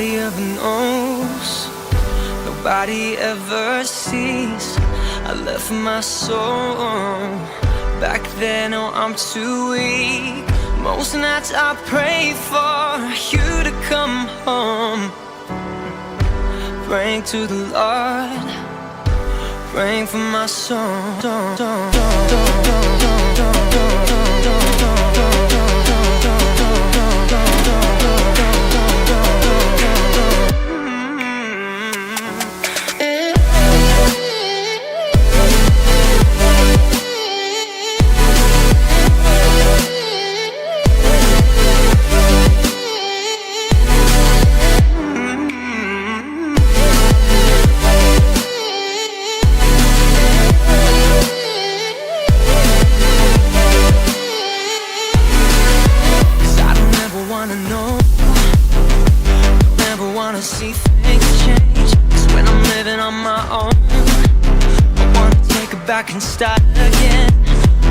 Nobody ever knows, nobody ever sees. I left my soul back then, oh I'm too weak. Most nights I pray for you to come home, praying to the Lord, praying for my soul. See things change, 'cause when I'm living on my own, I wanna take it back and start again.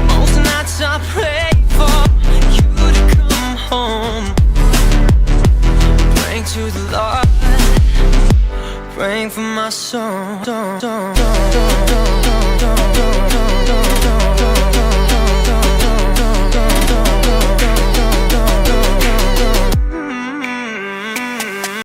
Most nights I pray for you to come home, praying to the Lord, praying for my soul.